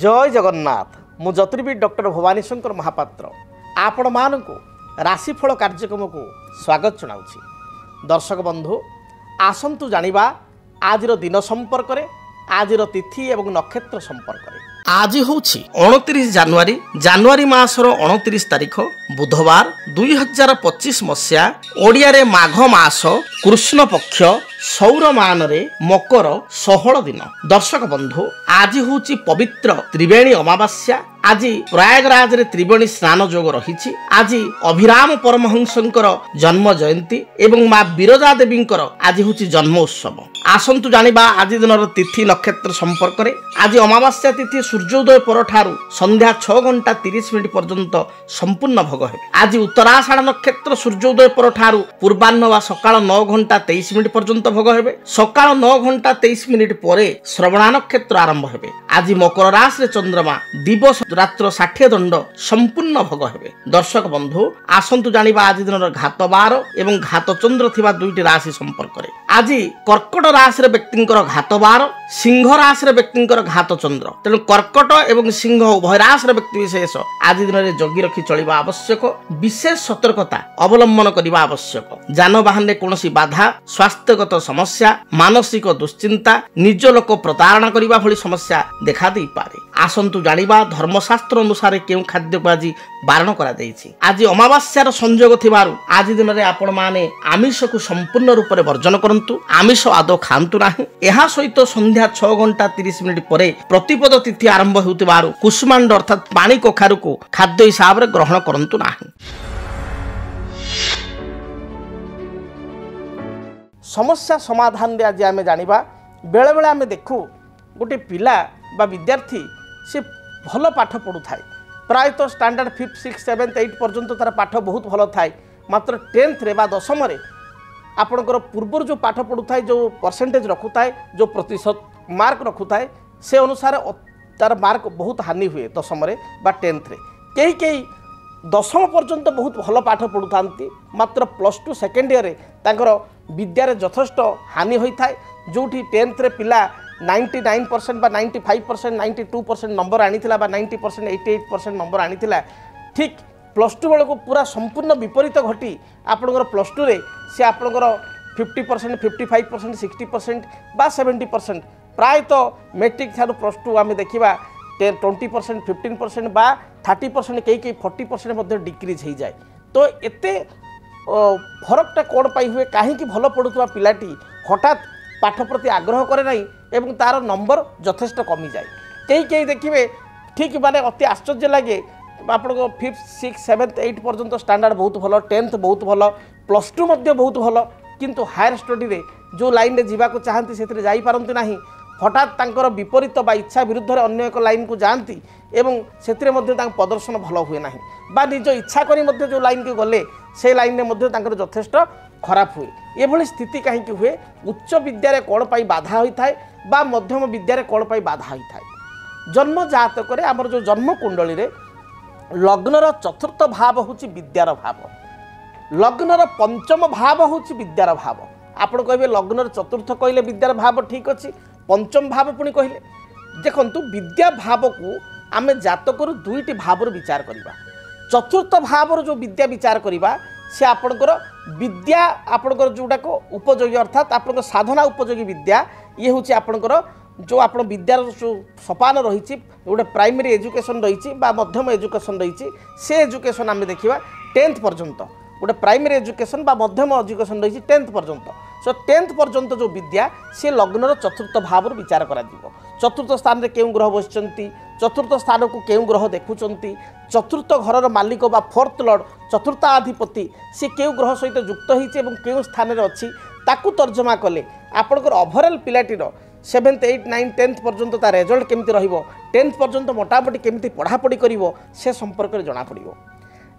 जय जगन्नाथ मु ज्योतिर्विद डॉक्टर भवानी शंकर महापात्र आपण मानक राशिफल कार्यक्रम को स्वागत जनाऊँगी। दर्शक बंधु आसंतु जानिबा आजिर दिन संपर्क में आजिर तिथि एवं नक्षत्र संपर्क में। आज हूँ 29 जानुआरी मासर 29 तारीख बुधवार 2025 मसीहा ओडिया रे माघ मास कृष्ण पक्ष सौर मान रे मकर 16 दिन। दर्शक बंधु आज हूँ पवित्र त्रिवेणी अमावास्या। आज प्रयागराज रे त्रिवेणी स्नान जोग रही। आज अभिराम परमहंसंकर जन्म जयंती एवं माँ विरजा देवींकर आज हूँ जन्म उत्सव। आसंतु जानिबा आज दिन तिथि नक्षत्र संपर्क में। आज अमावास्या तिथि सूर्योदय पर ठारू संध्या 6:30 पर्यंत संपूर्ण भोग है। आज उत्तराषाढ़ नक्षत्र सूर्योदय पर ठारू पूर्वाह्न वा सकाळ 9:23 पर्यंत भोग है। सकाळ 9:23 पर श्रवणा नक्षत्र आरंभ है। आज मकर राशि चंद्रमा दिवस रात्र 60 दंड संपूर्ण भोग है। दर्शक बंधु आसंतु जानिबा आज दिन घात बार एवं घात चंद्र थिबा दुईटी राशि संपर्क में। आज कर्कट राशि व्यक्तिंकर घात बार, सिंह राशि व्यक्तिंकर घात चंद्र। तेणु कर्कट एवं सिंह उभय राशि व्यक्ति विशेष आज दिन में जगी रखी चलिबा आवश्यक। विशेष सतर्कता अवलंबन करने आवश्यक। जानवाहन में कौन बाधा, स्वास्थ्यगत समस्या, मानसिक दुश्चिंता, निज लोक प्रतारणा करने भली समस्या देखा दे पारे। आसंतु जानिबा धर्मशास्त्र अनुसार केउ खाद्य को आज बारण करा दैछि। आज अमावास्यार संयोग थिबारु आज दिन में आपण माने आमिष को संपूर्ण रूप से वर्जन करंतु। आमिष आदौ खांतु नाही। एहा सहित संध्या 6:30 पर प्रतिपद तिथि आरंभ होउतिबारु कुसुमांड अर्थात पानी कखारु को खाद्य हिसाब रे ग्रहण करंतु नाही। समस्या समाधान रे आज आमे जानिबा बेले बेले आमे देखु गोटे पिला बा विद्यार्थी से भल पाठ पढ़ु थाए। प्रायतः standard 5th 6th 7th 8th पर्यंत तार पाठ बहुत भल थाए। मात्र 10th रे बा 10th रे आपणकर पूर्व जो पाठ पढ़ु थाए, जो परसेंटेज रखु थाए, जो प्रतिशत मार्क रखु थाए, से अनुसार तार मार्क बहुत हानि हुए 10th रे बा 10th रे। कई कई 10th पर्यंत बहुत भल पाठ पढ़ु थांती, मात्र +2 सेकेंड ईयर रे तांकर विद्यारे यथेष्ट हानि होई थाए। जोठी 10th रे पिला 99% बा 95% 92% नंबर आनीथिला बा 90% 88% नंबर आनीथिला, ठीक +2 बेलू पूरा संपूर्ण विपरीत घटी आपणकर +2 रे से आपणकर 50% 55% 60% बा 70% प्रायतः मेट्रिक ठारू +2 आम देखा 20% 15% बा 30% कई 40% मध्य डिक्रीज हो जाए। तो एते फरकटा कौन पाई हुए कहीं भल पढ़ुवा पिलाटी हठात पाठ प्रति आग्रह करे नहीं एवं तार नंबर यथेष्ट कमी जाए। कई कई देखिए ठीक माने अति आश्चर्य लगे आप 5th 6th 7th 8th पर्यंत स्टैंडर्ड बहुत भल, 10th बहुत भल, +2 मध्य बहुत भल, किंतु हायर स्टडी रे जो लाइन रे जीवा को चाहती से जाई पारंती नाही। हठात तांकर विपरीत बा इच्छा विरुद्ध रे अन्य एक लाइन को जाती एवं से प्रदर्शन भल हुए ना बा निज इच्छा करी मध्य जो लाइन के गले से लाइन में मध्य तांकर यथेष्ट खराब हुए। ये स्थिति कहीं हुए उच्च विद्यारे कौन पाई बाधा होता है बा मध्यम विद्यारे कौन पाई बाधा होता है। जन्म जातक आमर जो जन्म कुंडली रे लग्नर चतुर्थ भाव हूँ विद्यार भाव, लग्नर पंचम भाव हूँ विद्यार भाव। आपण कहे लग्नर चतुर्थ कहले विद्यार भाव ठीक अच्छी, पंचम भाव पुणी कहले देखु विद्या भाव को आम जातक दुईटी भाव विचार करवा। चतुर्थ भाव जो विद्या विचार करवा से आपणकर विद्या आपणकर जोटाक उपयोगी अर्थात आपणकर साधना उपयोगी विद्या ये हूँ आपणकर जो आप विद्यार जो सोपान रही गोटे प्राइमरी एजुकेशन रही मध्यम एजुकेशन रही से एजुकेशन आम देखा 10th पर्यंत गोटे प्राइमरी एजुकेशन बा मध्यम एजुकेशन रही 10th पर्यंत। सो 10th पर्यंत जो विद्या से लग्नर चतुर्थ भाव विचार करा। चतुर्थ स्थान में केउं ग्रह बसिचंती, चतुर्थ स्थान को केउं ग्रह देखुचंती, चतुर्थ घरर मालिक बा 4th लॉर्ड चतुर्थाधिपति से केउं ग्रह सहित युक्त होइछि एवं केउं स्थान रे अछि ताकू तर्जमा कले आपणकर overall पिलाटीर 7th 8th 9th 10th पर्यंत तार रिजल्ट केमती रहिबो, 10th पर्यंत मोटामोटी केमती पढ़ापढ़ी करिवो से संपर्क में जना पड़िबो।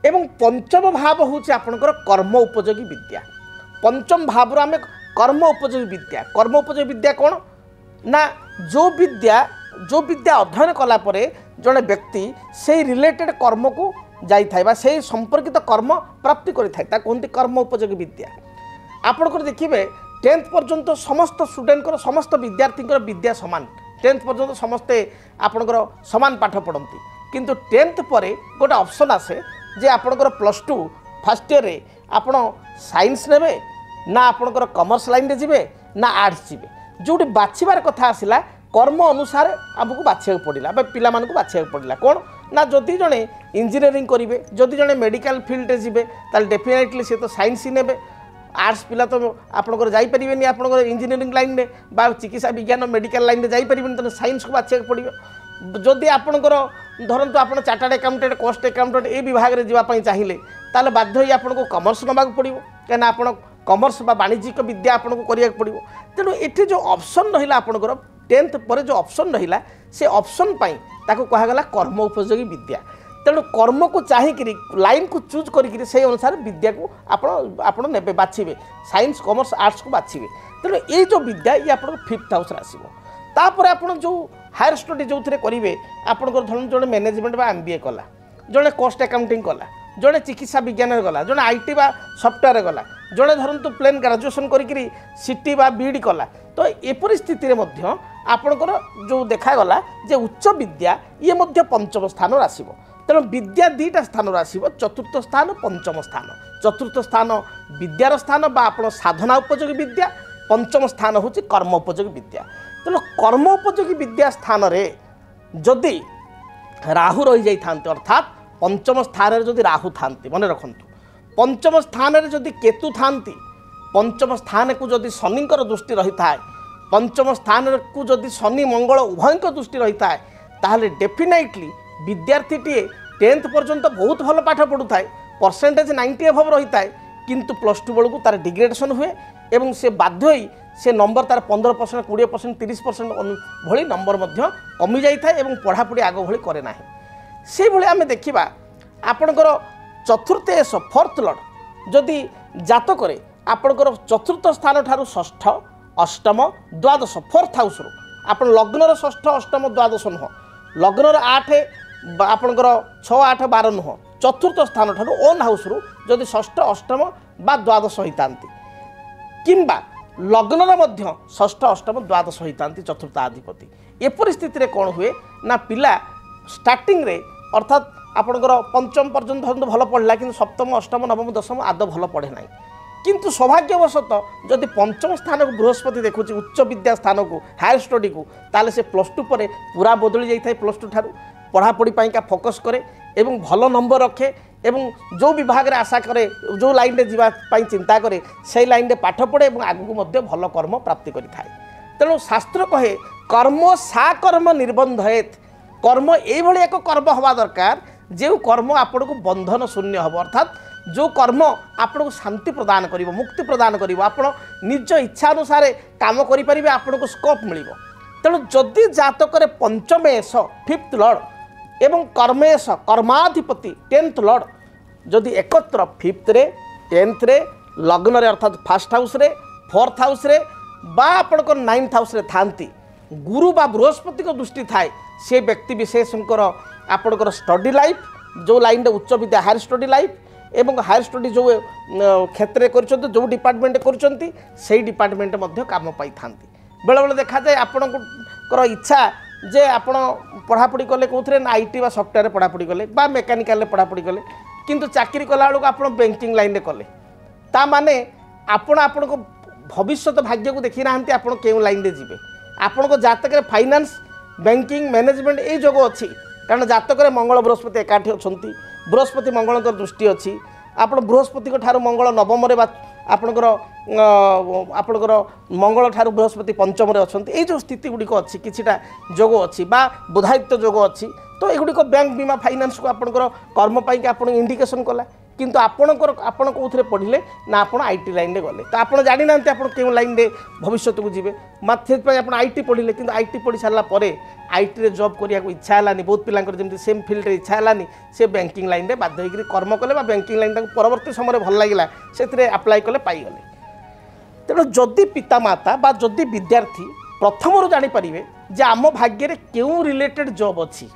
एवं पंचम भाव हूँ आपणकर कर्म उपयोगी विद्या। पंचम भाव आम कर्म उपयोगी विद्या, कर्म उपयोगी विद्या कौन ना जो विद्या अध्ययन कला परे जड़े व्यक्ति से रिलेटेड कर्म को जाए से संपर्कित कर्म प्राप्ति करें कहते कर्म उपयोगी विद्या। आपणकर देखिए 10th पर्यंत समस्त स्टूडेंट समस्त विद्यार्थी विद्या सामान 10th पर्यंत समस्ते आपणकर समान पाठ पढ़ती किंतु 10th पर गोटे ऑप्शन आसे जे आपणकर +2 फर्स्ट ईयर रे आपण साइंस नेबे ना आपणकर कॉमर्स लाइन रे जिवे ना आर्ट्स जिवे जोटी बाछिबार कथा आसिला कर्म अनुसार आमको बाछिया पड़ला पिला मानक बाछिया पड़ला कौन ना जदि जड़े इंजीनियरिंग करेंगे जदि जड़े मेडिकल फील्ड जी ताल डेफिनेटली सी तो साइंस ही ने आर्ट्स पिला तो आपंकर जापरेनि आप इंजीनियरिंग लाइन में बा चिकित्सा विज्ञान मेडिकल लाइन में जापरेनि तो साइंस को बाछिया पड़ो जदि आपंकर धरतु आप चार्टर्ड अकाउंटेंट कॉस्ट अकाउंटेंट ए विभाग में जावाई चाहिए ताल बाध्य ही आपको कॉमर्स नवा पड़ो कहीं आप कॉमर्स बा वाणिज्यिक विद्या आपको करा पड़ो तेणु ये जो ऑप्शन रहा आपंकर 10th पर जो ऑप्शन रहा से ऑप्शन ताको कहगला कर्म उपयोगी विद्या तेणु कर्म को चाहिए लाइन को चूज करी से अनुसार विद्या को आपण ने बाछिबे साइंस कॉमर्स आर्ट्स को बाछिबे तेणु ये जो विद्या ये आप 5th हाउस आसो तापर आप जो हायर स्टडी जो करेंगे आपंकर धरन जो मैनेजमेंट बा MBA कला जड़े कॉस्ट अकाउंटिंग कला जड़े चिकित्सा विज्ञान गला जड़े IT बा सॉफ्टवेयर गला जड़े धरतु प्लेन ग्रेजुएशन करी CT बा BD कला तो ये परिस्थिति मध्य आपणकर जो देखागला जे उच्च विद्या ये मध्य 5म स्थान आसो तेणु विद्या 2टा स्थान आसो 4th स्थान 5म स्थान 4th स्थान विद्यार स्थान बा आप साधना उपयोगी विद्या 5म स्थान हूँ कर्म उपयोगी विद्या तेणु कर्म उपयोगी विद्या स्थान रे जदि राहु रही जाइथान्ते अर्थात 5म स्थान रे जदि राहु थान्ते मन रखंतु 5म स्थान रे जदि केतु थान्ती 5म स्थान को जदि शनिंकर दृष्टि रही था 5म स्थान को जदि शनि मंगल उभयंक दृष्टि रही था ताहले डेफिनेटली विद्यार्थीटीए 10th पर्यंत बहुत भल पाठ पढ़ु थाए परसेंटेज 90 एभव रही था किंतु +2 बेलू तार डिग्रेडेशन हुए एवं से बाध्य ही से नंबर तार 15% 20% 30% भली नंबर मध्य कमी जाए एवं पढ़ापढ़ी आग भली करे ना से भली आमे देखिबा आपणकर चतुर्थेश 4th लॉर्ड जदि जातक आपणकर 4th स्थान ठारू 6ठ 8म 12 4th हाउस आप लग्नर 6ठ 8म 12 नुह लग्नर 8 आपणकर 6 8 12 नुह 4th स्थान ठारू ओन हाउस जदि 6ठ 8म बा 12 होता किंबा लग्नर मध्य 6ठ 8म 12 होता 4th अधिपति ए परिस्थिति कौन हुए ना पिला स्टार्टिंग रे अर्थात आपणकर 5म पर्यंत भल पढ़ला कि 7म 8म 9म 10म आद भल पढ़े ना किंतु सौभाग्यवशत जदि 5म स्थान को बृहस्पति देखुची उच्च विद्या स्थान को हायर स्टडी को ताले से +2 पर पूरा बदली जाए +2 ठारू पढ़ापढ़ी का फोकस करे एवं भल नंबर रखे एवं जो विभाग रे आशा करे जो लाइन रे जीवाई चिंता करे से लाइन रे पाठ पढ़े और आगू मध्य भल कर्म प्राप्ति करि थाए तेणु शास्त्र कहे कर्म सा कर्म निर्बंधयेत कर्म ये एक कर्म हवा दरकार जो कर्म आपन को बंधन शून्य हम अर्थात जो कर्म आपन को शांति प्रदान करिवो मुक्ति प्रदान करिवो आपन निज इच्छा अनुसार काम करि परिबे आपन को स्कोप मिलिवो तेणु जदि जातक 5मेश 5th लॉर्ड एवं कर्मेश कर्माधिपति 10th लॉर्ड जदि एकत्र 5th रे 10th रे लग्न रे अर्थात 1st हाउस रे 4th हाउस रे बा आपन को 9th हाउस रे थांती गुरु बा बृहस्पति को दृष्टि थाए से व्यक्ति विशेषकर आपनकर स्टडी लाइफ जो लाइन रे उच्च विद्या हायर स्टडी लाइफ एवं हायर स्टडी जो क्षेत्र कर जो डिपार्टमेंट कर डिपार्टमेंट काम पाई था बेले बेले देखा जाए आपणकर इच्छा जे आपण पढ़ापढ़ी कले कौन ना IT बा सॉफ्टवेयर पढ़ापढ़ी कले बा मेकानिकल पढ़ापढ़ी कले किंतु चाकरी कला बेलू आप बैंकिंग लाइन रे कले ता माने आपण को भविष्य भाग्य को देखी ना आप लाइन रे जीवे आपण को जातक फाइनेंस बैंकिंग मैनेजमेंट ये जोग अच्छी कारण जातक मंगल बृहस्पति एकाठी अच्छा बृहस्पति मंगल दृष्टि अच्छी आप बृहस्पति ठार मंगल 9म आपणकर आपणकर मंगल ठार बृहस्पति 5म अच्छा ये जो स्थिति गुड़िक अच्छी किछिटा जोग अच्छी बा बुधायित्व जोग अच्छी तो युड़िक बैंक बीमा फाइनेंस को आपणकर कर्म पाई आप इंडिकेशन कला किंतु आपणकर आपण कौन पढ़ले ना आप IT लाइन रे गले तो आप जानी ना क्यों लाइन रे भविष्य को जीवे मत आप IT पढ़ले कि IT पढ़ी सारा IT रे जॉब करिया को इच्छा है बहुत पिलांकर जमी सेम फील्ड रे इच्छा है से बैंकिंग लाइन रे बाध्य होकर कर्म कले बैंकिंग लाइन परवर्ती समय भल लगे से अप्लाई कले पाईगले तेणु जदि पितामाता बा जदि विद्यार्थी प्रथम जानीपारे जे आम भाग्य क्यों रिलेटेड जॉब अच्छी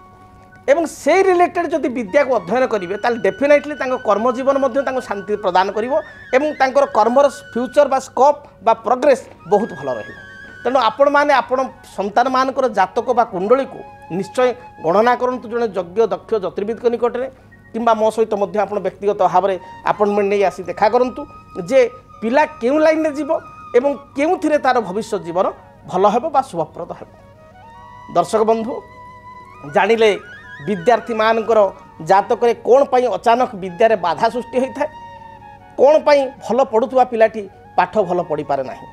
एवं से रिलेटेड जदि विद्या को अध्ययन करेंगे ताल डेफिनेटली कर्म जीवन शांति प्रदान करिवो एवं कर्मर फ्यूचर बा स्कोप बा प्रोग्रेस बहुत भल रहिबो तेणु आपण मैंने आपण संतान मानकर जातक बा कुंडली को निश्चय गणना करूँ जड़े यज्ञ दक्ष ज्योतिर्विद निकट में किंबा मो सहित आप व्यक्तिगत भाव में अपॉइंटमेंट नहीं आसी देखा करूँ जे पिला क्यों लाइन में जीव एवं क्यों तार भविष्य जीवन भल हे बा शुभप्रद हे। दर्शक बंधु जानिले विद्यार्थी मानकर जातक कौन पाई अचानक विद्यारे बाधा सृष्टि होता है, कौन पाई भल पढ़ुवा पिलाटी पाठ भल पढ़ी पारे नाही।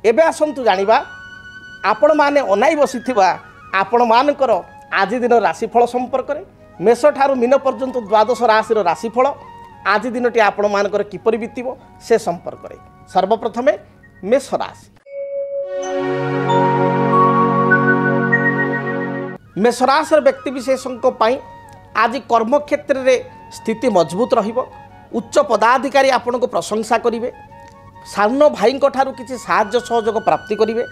एबे आसंतु जानिबा आपण माने अनाई बसिथिबा आपण मानकर आज दिन राशिफल संपर्क में मेष ठारू मीन पर्यंत द्वादश राशि राशिफल आज दिनटी आपण मानकर किपरि बीतिबो से संपर्क में। सर्वप्रथमे मेष राशि। मेष राशि व्यक्ति विशेषों आज कर्म क्षेत्र में स्थिति मजबूत रहिबो। उच्च पदाधिकारी आपण को प्रशंसा करिवे। सान भाई किसी साहाय्य सहयोग प्राप्ति करिवे।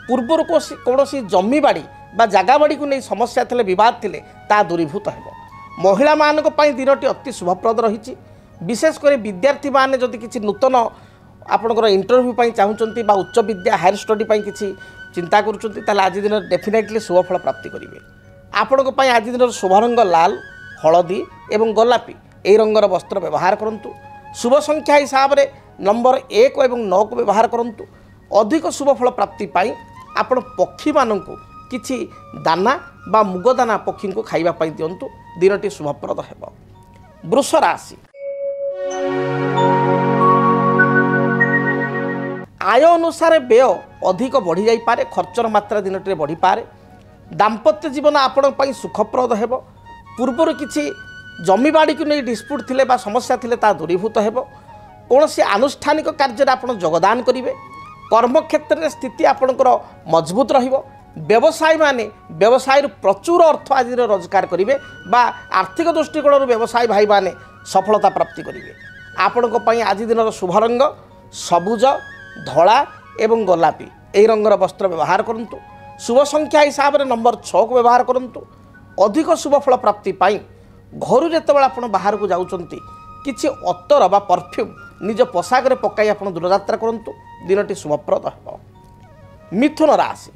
पूर्वर कौन जमी बाड़ी बा जगह बाड़ी को नहीं समस्या थिले विवाद थिले ता दूरीभूत हेबो। महिला मानक पई दिनटी अति शुभप्रद रही। विशेषकर विद्यार्थी माने जदि किसी नूतन आपणकर इंटरव्यू पाई चाहूँगी बा उच्च विद्या हायर स्टडी पाई किसी चिंता करुँच आज दिन डेफिनेटली शुभफल प्राप्ति करेंगे। आपण आज दिन शुभरंग लाल हलदी एवं गोलापी यही रंगर वस्त्र व्यवहार करूँ। शुभ संख्या हिसाब से नंबर 1 और 9 को व्यवहार करूँ। अधिक शुभफल प्राप्ति पाई आपण पक्षी मानू किछि दाना बा मुग दाना पक्षी को खाइबा दिंतु। दिनटी शुभप्रद हेब। वृष राशि। आय अनुसार व्यय अधिक बढ़ी जाई पारे। खर्चर मात्रा दिनटी बढ़ी पारे। दाम्पत्य जीवन आपण पई सुखप्रद हेब। पूर्वर किछि जमी बाड़ी को नहीं डिस्प्यूट थिले बा समस्या थिले ता दूरीभूत हेब। कौन से आनुष्ठानिक कार्य आपण योगदान करिवे। कर्म क्षेत्र में स्थिति आपणकर मजबूत रहिबो। व्यवसायी माने व्यवसाय प्रचुर अर्थ आज रोजगार करिवे बा आर्थिक दृष्टिकोण व्यवसायी भाई माने सफलता प्राप्ति करिवे। आपण को पई आज दिन शुभ रंग सबुज धला एवं गोलापी यही रंगर वस्त्र व्यवहार करूँ। शुभ संख्या हिसाब से नंबर 6 को व्यवहार करूँ। अधिक शुभफल प्राप्ति पाई घर जेतेबेले आपण बाहर को जाउचंती किछि अत्तर बा परफ्यूम निज पोशाक रे पकाई आपण दूरयात्रा करूँ। दिनटी शुभप्रद हेब। मिथुन राशि।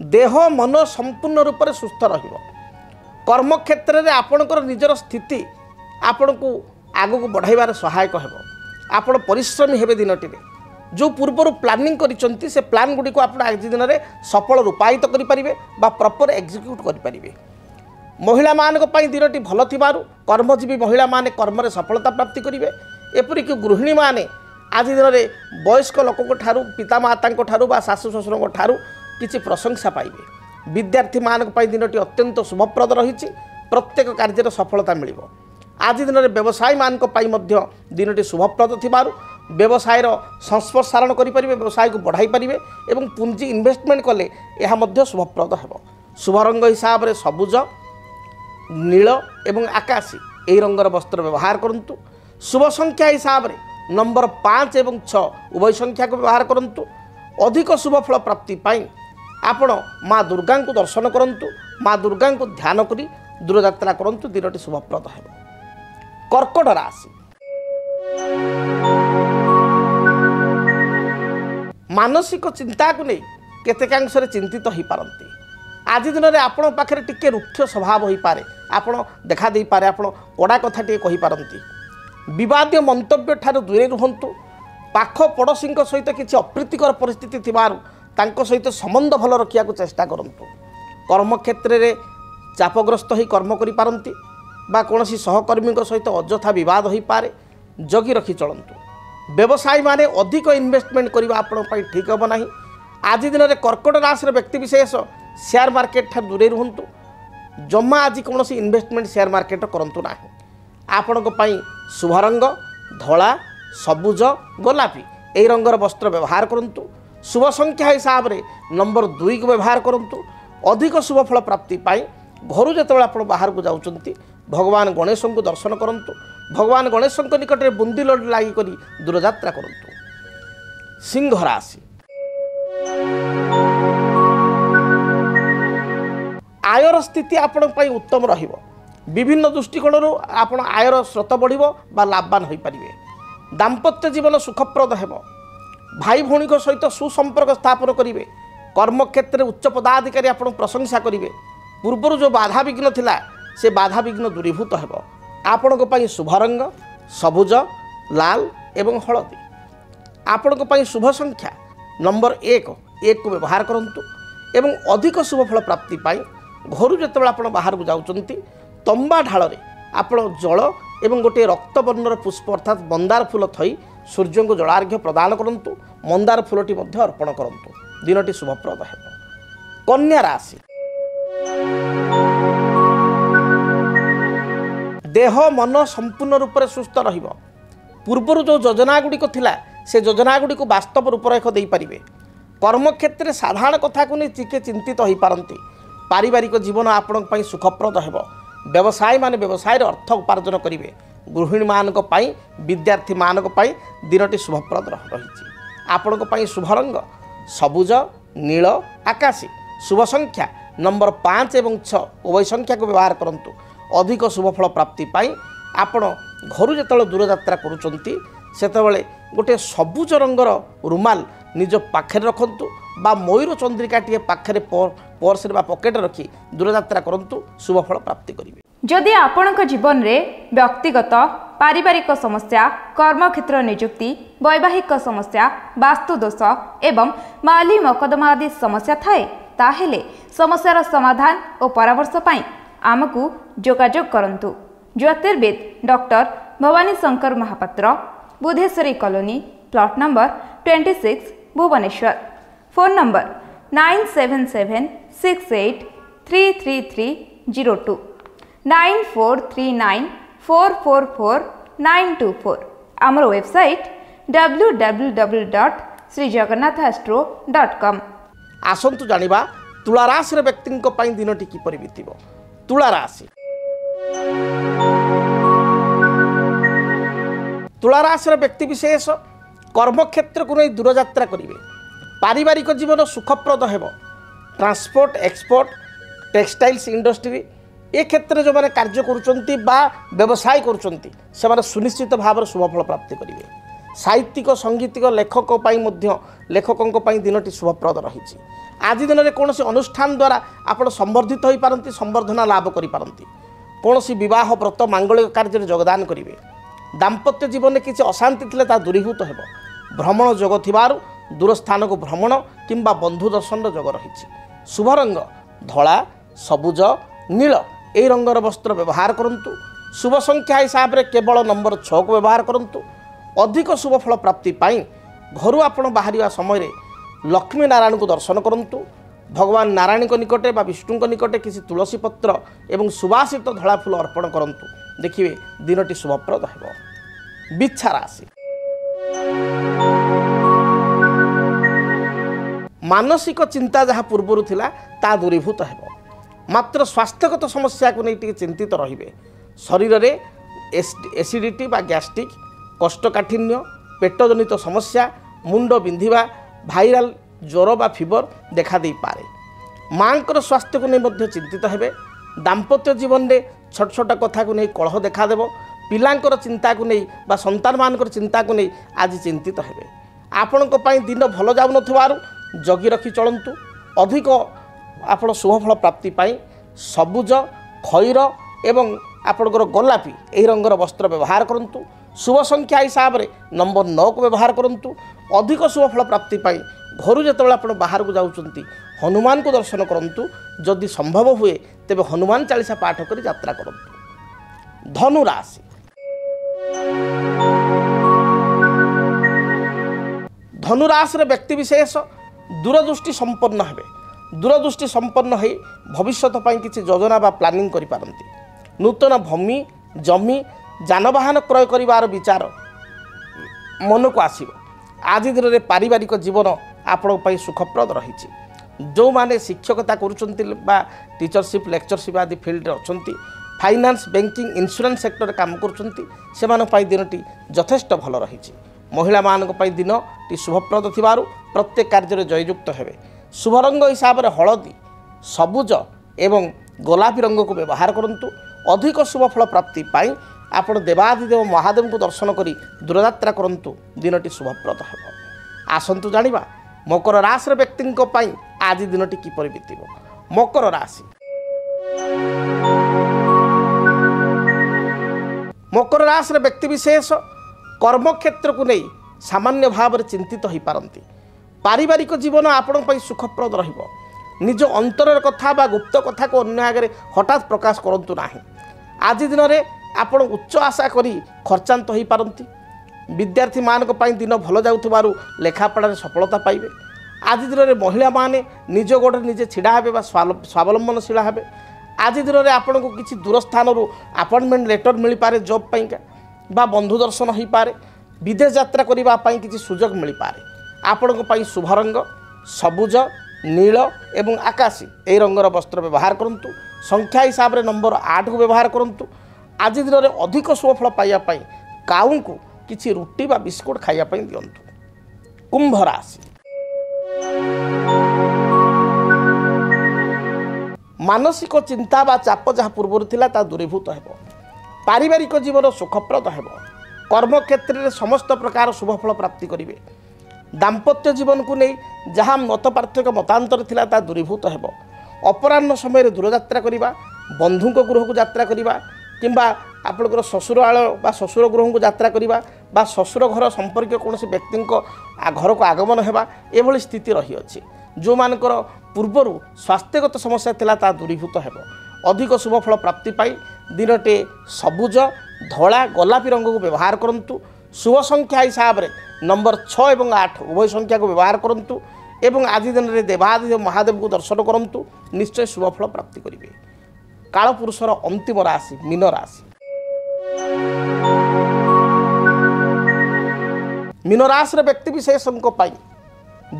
देह मन संपूर्ण रूप से सुस्थ रहिबो। कर्म क्षेत्र में आपणकर निजर स्थिति आपण को आगु को बढ़ाइबार सहायक हेब। आपण परिश्रमी हेबे दिनटी रे। जो पूर्वर प्लानिंग करिसंती से प्लान गुडी को आपण आज दिन में सफल रूपायित करि परिबे बा प्रॉपर एग्जीक्यूट करि परिबे। महिला मानक पई दिनटी भल थिबारु कर्मजीवी महिला माने कर्म रे सफलता प्राप्ति करिवे। एपरिक गृहिणी माने आज दिन में वयस्क लोक ठारू पिता माता ठारू बा सासु ससुर ठारू किछि प्रशंसा पाइबे। विद्यार्थी मानक पई दिनटी अत्यंत शुभप्रद रही। प्रत्येक कार्य सफलता मिलिबो। आज दिन में व्यवसायी मानक पई मध्य दिनटी शुभप्रद थिबारु व्यवसाय संस्पर्शारण करें। व्यवसाय को बढ़ाई पारे एवं पुंजी इन्वेस्टमेंट कले यह मध्य शुभप्रद हेब। शुभ रंग हिसाब से सबुज नील एवं आकाशी यही रंगर वस्त्र व्यवहार करूँ। शुभ संख्या हिसाब से नंबर 5 एवं 6 उभय संख्या को व्यवहार करूँ। अधिक शुभफल प्राप्ति पाई आपण माँ दुर्गा को दर्शन करूँ। माँ दुर्गा को ध्यान करी दूरयात्रा करूँ। दिनटी शुभप्रद हेब। कर्कट राशि। मानसिक चिंता को नहीं केतेकांश चिंतित हो पारती। आज दिन में आपण पाखे टिके रुक्ष स्वभाव हो पारे। आपण देखा दे पारे। आपण कड़ा कथा टे कहि पारती। विवादीय मंतव्य ठार दूरे रुहंतु। पाख पड़ोशी सहित किसी अप्रीतिकर परिस्थिति थिबारु तांको सहित संबंध भल रखिया को चेष्टा करंतु। कर्म क्षेत्र में चापग्रस्त हो कर्म करि पारंती बा कोनोसी सहकर्मी सहित अଯଥା विवाद हो पारे। जगी रखी चलंतु। व्यवसायी माने अधिक इन्वेस्टमेंट करबा आपण पई ठीक हम नाही। आज दिन में कर्कट राशि व्यक्ति विशेष शेयर मार्केट ठार दूरे रुहंतु। जमा आज कौन इन्वेस्टमेंट शेयर मार्केट करंतु नाही। आपण को पई शुभ रंग धला सबुज गोलापी यही रंगर वस्त्र व्यवहार करूँ। शुभ संख्या हिसाब से नंबर 2 को व्यवहार करूँ। अधिक शुभफल प्राप्ति पाई घर जेतेबेले आपण बाहर को जाउचंती भगवान गणेश को दर्शन करूँ। भगवान गणेश निकट में बुंदी लड्डू लगी करी दूरयात्रा करूँ। सिंह राशि। आयर स्थिति आपण पई उत्तम रहिबो। विभिन्न दृष्टिकोण आपण आयर स्रोत बढ़िबो बा लाभवान होई परिबे। दाम्पत्य जीवन सुखप्रद हेब भाई भौणी सहित सुसंपर्क स्थापन करेंगे कर्मक्षेत्र में उच्च पदाधिकारी आपन प्रशंसा करेंगे पूर्वर जो बाधा विघ्न थिला से बाधा विघ्न दूरीभूत हेब आपण शुभ रंग सबुज लाल एवं हलदी आपण शुभ संख्या नंबर 1 को व्यवहार करंतु एवं अधिक शुभ फल प्राप्ति पाई घर जो आप बाहर को जाउचंती तंबा ढाल आपण जल एवं गोटे रक्तवर्णर पुष्प अर्थात मंदार फूल थई सूर्य को जलार्घ्य प्रदान करंतु मंदार फूलटी मध्य अर्पण करंतु दिनटी शुभप्रद हेब। कन्या राशि देह मन संपूर्ण रूप से सुस्थ रहिबो पूर्वर जो योजना गुड़िक थिला से योजना गुड़िक वास्तव रूपरेख दे पारिबे कर्मक्षेत्र साधारण कथा को नहीं टिके चिंतित हो पारती पारिवारिक जीवन आपण पई सुखप्रद हेब व्यवसायी माने व्यवसाय अर्थ उपार्जन करेंगे गृहिणी मानक पई विद्यार्थी मानक पई दिनटी शुभप्रद रही आपण शुभ रंग सबुज नील आकाशी शुभ संख्या नंबर 5 एवं 6 उभय संख्या को व्यवहार करंतु अधिक शुभ फल प्राप्ति पाई आपण घर जो दूर यात्रा करुचंती सेतबेले गोटे सबुज रंगर रुमाल निज पाखे रखंतु बा मयूर चंद्रिका टे पाखे पर्स बा पकेट रखी दूर यात्रा करंतु शुभ फल प्राप्ति करेंगे। जदि आपणक जीवन में व्यक्तिगत पारिवारिक समस्या कर्मक्षेत्र नियुक्ति वैवाहिक समस्या वास्तुदोष एवं माली मकदमा आदि समस्या थाए ताहेले समस्यार समाधान और परामर्श पाई आमको जोगाजोग करंतु। ज्योतिर्विद doctor Bhabani Shankar Mahapatra Budheswari colony plot number 26 Bhubaneswar phone number 9776833302 9439444924 आमर वेबसाइट www.srijagannathastro.com। आसंतु जानिबा तुला राशि व्यक्ति दिनटी किपरि बीतिबो। तुला राशि तुला राशि व्यक्ति विशेष कर्मक्षेत्र को नहीं दूर यात्रा करेंगे पारिवारिक जीवन सुखप्रद हेब ट्रांसपोर्ट एक्सपोर्ट टेक्सटाइल्स इंडस्ट्री ए क्षेत्र जो मैंने कार्य करुँच व्यवसाय करुँच सुनिश्चित भाव शुभफल प्राप्ति करेंगे साहित्यिक संगीतिक लेखकों दिनटी शुभप्रद रही आज दिन में कौन अनुष्ठान द्वारा आप संवर्धित हो पारती संवर्धना लाभ करें कौन विवाह व्रत मांगलिक कार्य योगदान करेंगे दाम्पत्य जीवन में किसी अशांति थे दूरीभूत हो भ्रमण जोग थिबारु दूर स्थान को भ्रमण किंबा बंधु दर्शन जोग रही शुभ रंग धला सबुज नील यही रंगर वस्त्र व्यवहार करंतु शुभ संख्या हिसाब से केवल नंबर 6 को व्यवहार करंतु अधिक शुभ फल प्राप्ति पाई घर आपण बाहर समय लक्ष्मी नारायण को दर्शन करंतु भगवान नारायण को निकटे बा विष्णु को निकटे किसी तुलसी पत्र एवं सुवासित धला फूल अर्पण करंतु देखिए दिनटी शुभप्रद हेब। बिच्छा राशि मानसिक चिंता जहाँ पूर्वर थिला ता दूरीभूत हेब मात्र स्वास्थ्यगत समस्या को नहीं चिंतित रहिबे शरीर में एसिडिटी बा गैस्ट्रिक कोष्ठकाठिन्य पेटजनित समस्या मुंड बिंधिबा भाइराल ज्वर बा फीवर देखा दे पारे मांकर स्वास्थ्य को नहीं चिंतित हेबे दाम्पत्य जीवन में छोट छोट कथा को नहीं कलह देखा देव पिलांकर चिंता को नहीं बा संतान मानकर चिंता को नहीं आज चिंतित हेबे आपणक पई दिन भल जाउ नथिबारु जगी रखी चलंतु अधिक आपण शुभफल प्राप्ति पाई सबुज खैर एवं आपणकर गोलापी यही रंगर वस्त्र व्यवहार करंतु शुभ संख्या हिसाब से नंबर 9 को व्यवहार करंतु अधिक शुभफल प्राप्ति पाई घर जो आप बाहर को जाउचंती हनुमान को दर्शन करंतु जदि संभव हुए तेबे हनुमान चालीसा पाठ कर यात्रा करंतु। धनु राशि धनु राशि व्यक्ति विशेष दूरदृष्टि संपन्न हेबे दूरदृष्टि संपन्न हो भविष्य किसी योजना बा प्लानिंग करि पारंती नूतन भूमि जमी जानवाहन क्रय करिवार विचार मन को आसिबो आज दिन में पारिवारिक जीवन आपण सुखप्रद रही जो माने शिक्षकता करुचंती बा टीचरशिप लेक्चरशिप आदि फील्ड अच्छी फाइनान्स बैंकिंग इंश्योरेंस सेक्टर काम करुचंती से दिनटी यथेष्ट भल रही महिला मानक दिन टी शुभप्रद थिबारु प्रत्येक कार्य जययुक्त हेबे शुभ रंग हिसाब से हलदी सबुज एवं गोलापी रंग को व्यवहार करंतु अधिक शुभ फल प्राप्ति पाई ଆପଣ ଦେବାଦିଦେବ ମହାଦେବଙ୍କୁ ଦର୍ଶନ କରି ଦୂରଯାତ୍ରା କରନ୍ତୁ, ଦିନଟି ଶୁଭପ୍ରଦ ହେବ। ଆସନ୍ତୁ ଜାଣିବା ମକର ରାଶିର ବ୍ୟକ୍ତିଙ୍କ ପାଇଁ ଆଜି ଦିନଟି କିପରି ବିତିବ। ମକର ରାଶି, ମକର ରାଶିର ବ୍ୟକ୍ତିବିଶେଷ କର୍ମକ୍ଷେତ୍ରକୁ ନେଇ ସାମାନ୍ୟ ଭାବରେ ଚିନ୍ତିତ ହୋଇପାରନ୍ତି। ପାରିବାରିକ ଜୀବନ ଆପଣଙ୍କ ପାଇଁ ସୁଖପ୍ରଦ ରହିବ। ନିଜ ଅନ୍ତରର କଥା ବା ଗୁପ୍ତ କଥାକୁ ଅନ୍ୟ ଆଗରେ ହଠାତ୍ ପ୍ରକାଶ କରନ୍ତୁ ନାହିଁ। ଆଜି ଦିନରେ ଆପଣ ଉଚ୍ଚ ଆଶା କରି ଖର୍ଚ୍ଚାନ୍ତ ହୋଇପାରନ୍ତି। ବିଦ୍ୟାର୍ଥୀମାନଙ୍କ ପାଇଁ ଦିନ ଭଲ ଯାଉଥିବାରୁ ଲେଖାପଢ଼ାରେ ସଫଳତା ପାଇବେ। ଆଜି ଦିନରେ ମହିଳାମାନେ ନିଜ ଗୋଡ଼ରେ ନିଜେ ଛିଡ଼ା ହେବେ ବା ସ୍ୱାବଲମ୍ବନଶୀଳ ହେବେ। ଆଜି ଦିନରେ ଆପଣଙ୍କୁ କିଛି ଦୂର ସ୍ଥାନରୁ ଆପଏଣ୍ଟମେଣ୍ଟ ଲେଟର ମିଳିପାରେ ଜବ୍ ପାଇଁକା, ବା ବନ୍ଧୁ ଦର୍ଶନ ହୋଇପାରେ। ବିଦେଶ ଯାତ୍ରା କରିବା ପାଇଁ କିଛି ସୁଯୋଗ ମିଳିପାରେ। ଆପଣଙ୍କ ପାଇଁ ଶୁଭ ରଙ୍ଗ ସବୁଜ, ନୀଳ ଏବଂ ଆକାଶୀ ଏହି ରଙ୍ଗର ବସ୍ତ୍ର ବ୍ୟବହାର କରନ୍ତୁ। ସଂଖ୍ୟା ହିସାବରେ ନମ୍ବର 8କୁ ବ୍ୟବହାର କରନ୍ତୁ। ଆଜି ଦିନରେ ଅଧିକ ଶୁଭଫଳ ପାଇବା ପାଇଁ କାଉଙ୍କୁ କିଛି ରୁଟି ବା ବିସ୍କୁଟ ଖାଇବା ପାଇଁ ଦିଅନ୍ତୁ। କୁମ୍ଭ ରାଶି, ମାନସିକ ଚିନ୍ତା ବା ଚାପ ଯାହା ପୂର୍ବରୁ ଥିଲା ତାହା ଦୂରୀଭୂତ ହେବ। ପାରିବାରିକ ଜୀବନ ସୁଖପ୍ରଦ ହେବ। କର୍ମକ୍ଷେତ୍ରରେ ସମସ୍ତ ପ୍ରକାର ଶୁଭଫଳ ପ୍ରାପ୍ତି କରିବେ। ଦାମ୍ପତ୍ୟ ଜୀବନକୁ ନେଇ ଯାହା ମତ ପାର୍ଥକ୍ୟ ମତାନ୍ତର ଥିଲା ତାହା ଦୂରୀଭୂତ ହେବ। ଅପରାହ୍ନ ସମୟରେ ଦୂରଯାତ୍ରା କରିବା, ବନ୍ଧୁଙ୍କ ଗୃହକୁ ଯାତ୍ରା କରିବା, କିମ୍ବା ଆପଣଙ୍କର ଶ୍ୱଶୁରାଳୟ ବା ଶ୍ୱଶୁର ଗୃହକୁ ଯାତ୍ରା କରିବା, ବା ଶ୍ୱଶୁର ଘର ସମ୍ପର୍କୀୟ କୌଣସି ବ୍ୟକ୍ତିଙ୍କ ଘରକୁ ଆଗମନ ହେବା, ଏଭଳି ସ୍ଥିତି ରହିଅଛି। ଯେଉଁମାନଙ୍କର ପୂର୍ବରୁ ସ୍ୱାସ୍ଥ୍ୟଗତ ସମସ୍ୟା ଥିଲା ତାହା ଦୂରୀଭୂତ ହେବ। ଅଧିକ ଶୁଭଫଳ ପ୍ରାପ୍ତି ପାଇଁ ଦିନଟି ସବୁଜ, ଧଳା, ଗୋଲାପୀ ରଙ୍ଗକୁ ବ୍ୟବହାର କରନ୍ତୁ। ଶୁଭ ସଂଖ୍ୟା ହିସାବରେ ନମ୍ବର 6 ଏବଂ 8 ଉଭୟ ସଂଖ୍ୟାକୁ ବ୍ୟବହାର କରନ୍ତୁ ଏବଂ ଆଜି ଦିନରେ ଦେବାଦିଦେବ ମହାଦେବଙ୍କୁ ଦର୍ଶନ କରନ୍ତୁ। ନିଶ୍ଚୟ ଶୁଭଫଳ ପ୍ରାପ୍ତି କରିବେ। କାଳପୁରୁଷର ଅନ୍ତିମ ରାଶି ମୀନ ରାଶି, ମୀନ ରାଶିର ବ୍ୟକ୍ତିବିଶେଷଙ୍କ ପାଇଁ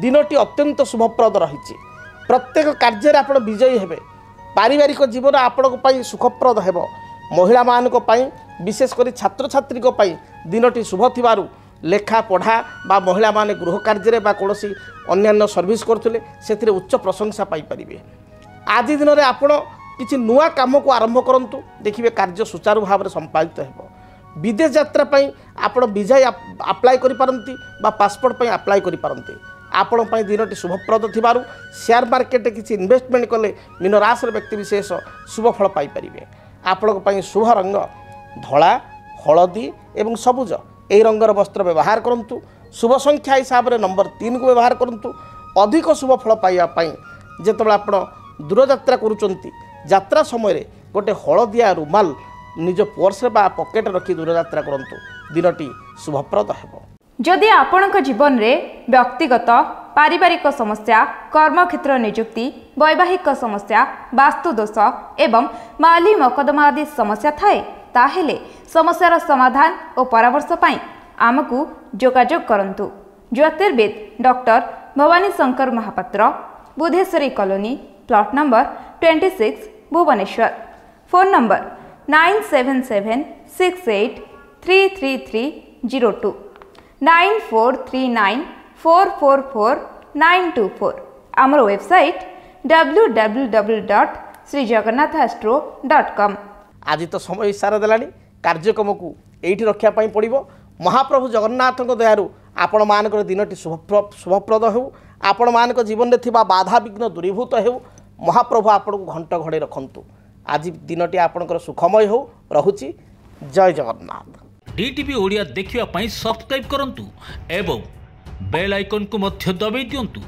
ଦିନଟି ଅତ୍ୟନ୍ତ ଶୁଭପ୍ରଦ ରହିଛି। ପ୍ରତ୍ୟେକ କାର୍ଯ୍ୟରେ ଆପଣ ବିଜୟୀ ହେବେ। ପାରିବାରିକ ଜୀବନ ଆପଣଙ୍କ ପାଇଁ ସୁଖପ୍ରଦ ହେବ। ମହିଳାମାନଙ୍କ ପାଇଁ ବିଶେଷ କରି ଛାତ୍ରଛାତ୍ରୀଙ୍କ ପାଇଁ ଦିନଟି ଶୁଭ ଥିବାରୁ ଲେଖା ପଢ଼ା ବା ମହିଳାମାନେ ଗୃହ କାର୍ଯ୍ୟରେ ବା କୌଣସି ଅନ୍ୟାନ୍ୟ ସର୍ଭିସ୍ କରୁଥିଲେ ସେଥିରେ ଉଚ୍ଚ ପ୍ରଶଂସା ପାଇପାରିବେ। ଆଜି ଦିନରେ ଆପଣ କିଛି ନୂଆ କାମକୁ ଆରମ୍ଭ କରନ୍ତୁ, ଦେଖିବେ କାର୍ଯ୍ୟ ସୁଚାରୁ ଭାବରେ ସମ୍ପାଦିତ ହେବ। ବିଦେଶ ଯାତ୍ରା ପାଇଁ ଆପଣ ଭିଜା ଆପ୍ଲାଏ କରିପାରନ୍ତି ବା ପାସପୋର୍ଟ ପାଇଁ ଆପ୍ଲାଏ କରିପାରନ୍ତି। ଆପଣଙ୍କ ପାଇଁ ଦିନଟି ଶୁଭପ୍ରଦ ଥିବାରୁ ସେୟାର ମାର୍କେଟରେ କିଛି ଇନଭେଷ୍ଟମେଣ୍ଟ କଲେ ମୀନ ରାଶିର ବ୍ୟକ୍ତିବିଶେଷ ଶୁଭଫଳ ପାଇପାରିବେ। ଆପଣଙ୍କ ପାଇଁ ଶୁଭ ରଙ୍ଗ ଧଳା, ହଳଦୀ ଏବଂ ସବୁଜ ଏହି ରଙ୍ଗର ବସ୍ତ୍ର ବ୍ୟବହାର କରନ୍ତୁ। ଶୁଭ ସଂଖ୍ୟା ହିସାବରେ ନମ୍ବର 3କୁ ବ୍ୟବହାର କରନ୍ତୁ। ଅଧିକ ଶୁଭଫଳ ପାଇବା ପାଇଁ ଯେତେବେଳେ ଆପଣ ଦୂରଯାତ୍ରା କରୁଛନ୍ତି, ଯାତ୍ରା ସମୟରେ ଗୋଟେ ହଳଦିଆ ରୁମାଲ ନିଜ ପର୍ସରେ ବା ପକେଟରେ ରଖି ଦୂରଯାତ୍ରା କରନ୍ତୁ। ଦିନଟି ଶୁଭପ୍ରଦ ହେବ। ଯଦି ଆପଣଙ୍କ ଜୀବନରେ ବ୍ୟକ୍ତିଗତ ପାରିବାରିକ ସମସ୍ୟା, କର୍ମକ୍ଷେତ୍ର ନିଯୁକ୍ତି, ବୈବାହିକ ସମସ୍ୟା, ବାସ୍ତୁଦୋଷ ଏବଂ ମାଲି ମକଦ୍ଦମା ଆଦି ସମସ୍ୟା ଥାଏ, ତାହେଲେ ସମସ୍ୟାର ସମାଧାନ ଓ ପରାମର୍ଶ ପାଇଁ ଆମକୁ ଯୋଗାଯୋଗ କରନ୍ତୁ। ଜ୍ୟୋତିର୍ବିଦ doctor Bhabani Shankar Mahapatra, Budheswari colony, plot number 26, Bhubaneswar. Phone number 9776833302 9439444924। ଆମର ୱେବସାଇଟ୍ www.srijagannathastro.com। ଆଜି ତ ସମୟ ଇସାରା ଦେଲାଣି, କାର୍ଯ୍ୟକ୍ରମକୁ ଏଇଠି ରଖିବା ପାଇଁ ପଡ଼ିବ। ମହାପ୍ରଭୁ ଜଗନ୍ନାଥଙ୍କ ଦୟାରୁ ଆପଣମାନଙ୍କର ଦିନଟି ଶୁଭପ୍ରଦ ହେଉ। ଆପଣମାନଙ୍କ ଜୀବନରେ ଥିବା ବାଧାବିଘ୍ନ ଦୂରୀଭୂତ ହେଉ। ମହାପ୍ରଭୁ ଆପଣଙ୍କୁ ଘଣ୍ଟ ଘୋଡ଼େଇ ରଖନ୍ତୁ। ଆଜି ଦିନଟି ଆପଣଙ୍କର ସୁଖମୟ ହେଉ। ରହୁଛି। ଜୟ ଜଗନ୍ନାଥ। DTV ଓଡ଼ିଆ ଦେଖିବା ପାଇଁ ସବସ୍କ୍ରାଇବ୍ କରନ୍ତୁ ଏବଂ ବେଲ୍ ଆଇକନ୍କୁ ମଧ୍ୟ ଦବାଇ ଦିଅନ୍ତୁ।